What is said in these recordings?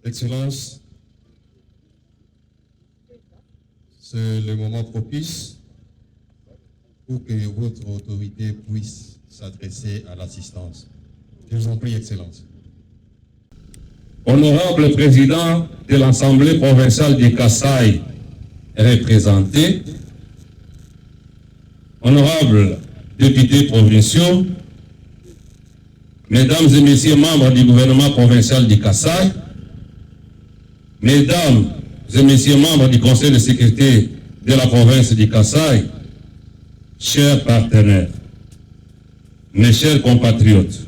Excellence, c'est le moment propice pour que votre autorité puisse s'adresser à l'assistance. Je vous en prie, Excellence. Honorable président de l'Assemblée provinciale du Kasaï représenté, honorables députés provinciaux, mesdames et messieurs membres du gouvernement provincial du Kasaï, mesdames et messieurs membres du Conseil de sécurité de la province du Kasaï, chers partenaires, mes chers compatriotes,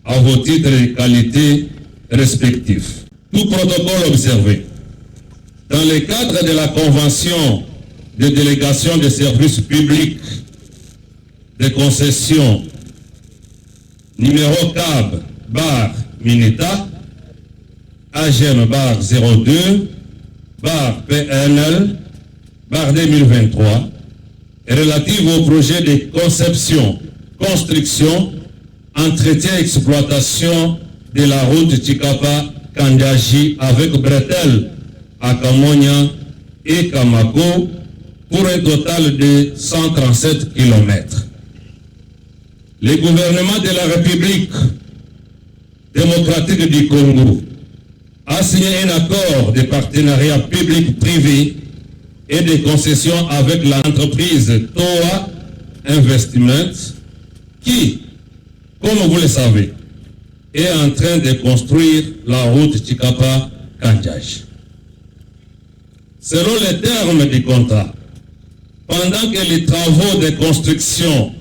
à vos titres et qualités respectifs, tout protocole observé. Dans le cadre de la Convention de délégation des services publics de concession numéro CAB/Mineta, AGM/02/PNL/2023, relative au projet de conception, construction, entretien et exploitation de la route Chikapa-Kandiaji avec bretelles à Kamonia et Kamako pour un total de 137 km. Le gouvernement de la République démocratique du Congo a signé un accord de partenariat public-privé et de concession avec l'entreprise TOA Investment qui, comme vous le savez, est en train de construire la route Chikapa-Kandiaji. Selon les termes du contrat, pendant que les travaux de construction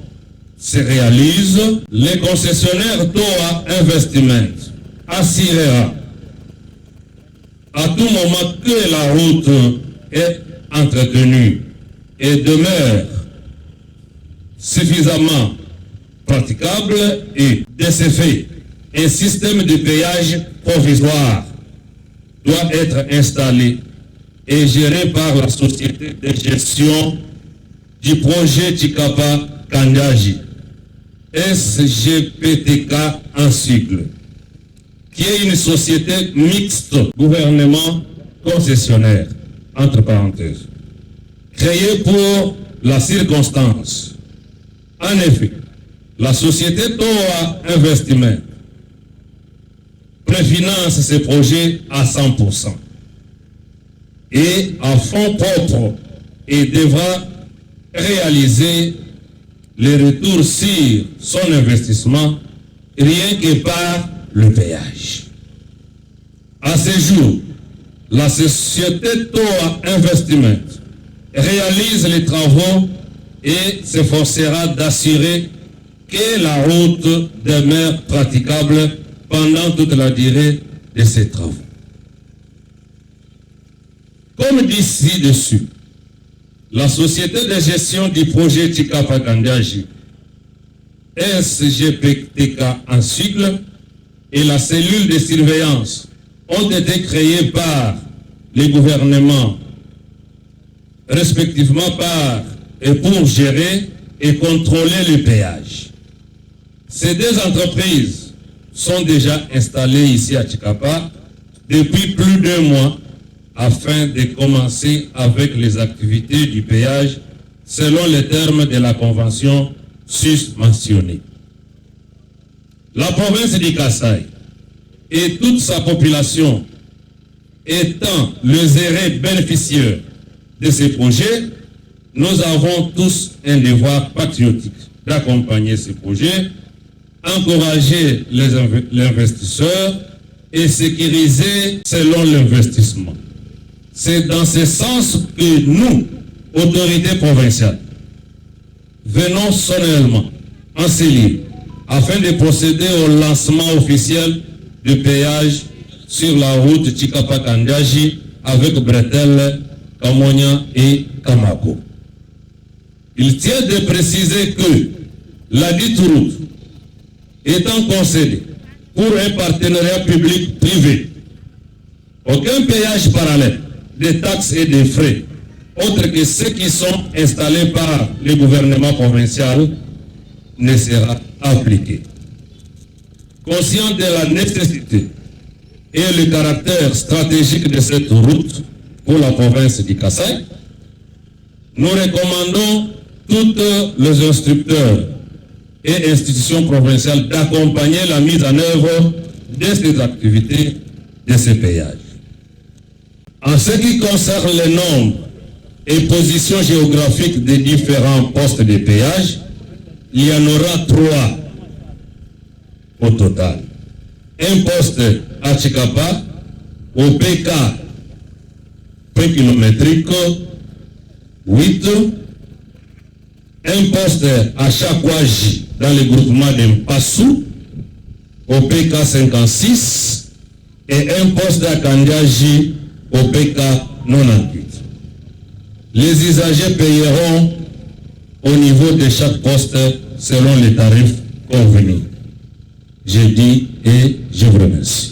se réalisent, le concessionnaire TOA Investment assurera à tout moment que la route est entretenue et demeure suffisamment praticable et de ce fait, un système de péage provisoire doit être installé et géré par la société de gestion du projet Chikapa-Kandiaji, SGPTK en sigle, qui est une société mixte gouvernement concessionnaire, entre parenthèses, créée pour la circonstance. En effet, la société TOA Investment préfinance ces projets à 100% et à fonds propres et devra réaliser les retours sur son investissement rien que par le péage. À ce jour, la société TOA Investment réalise les travaux et s'efforcera d'assurer que la route demeure praticable pendant toute la durée de ces travaux. Comme dit ci-dessus, la société de gestion du projet Chikapa-Kandiaji, SGPTK en sigle, et la cellule de surveillance ont été créées par les gouvernements, respectivement par et pour gérer et contrôler le péage. Ces deux entreprises sont déjà installées ici à Chikapa depuis plus d'1 mois afin de commencer avec les activités du péage selon les termes de la convention sus-mentionnée. La province du Kasaï et toute sa population étant les héritiers bénéficiaires de ces projets, nous avons tous un devoir patriotique d'accompagner ces projets, encourager les investisseurs et sécuriser selon l'investissement. C'est dans ce sens que nous, autorités provinciales, venons solennellement en ces lieux afin de procéder au lancement officiel du péage sur la route Chikapa-Kandiaji avec bretelles, Kamonia et Kamako. Il tient de préciser que la dite route étant concédée pour un partenariat public-privé, aucun péage parallèle des taxes et des frais, autres que ceux qui sont installés par le gouvernement provincial, ne sera appliqué. Conscient de la nécessité et le caractère stratégique de cette route pour la province du Kasaï, nous recommandons tous les instructeurs et institutions provinciales d'accompagner la mise en œuvre de ces activités de ces péages. En ce qui concerne le nombre et position géographique des différents postes de péage, il y en aura 3 au total. Un poste à Chikapa, au PK kilométrique 8, un poste à Chakwaji dans le groupement d'Mpassou, au PK 56, et un poste à Kandiaji au PK 98. Les usagers payeront au niveau de chaque poste selon les tarifs convenus. Je dis et je vous remercie.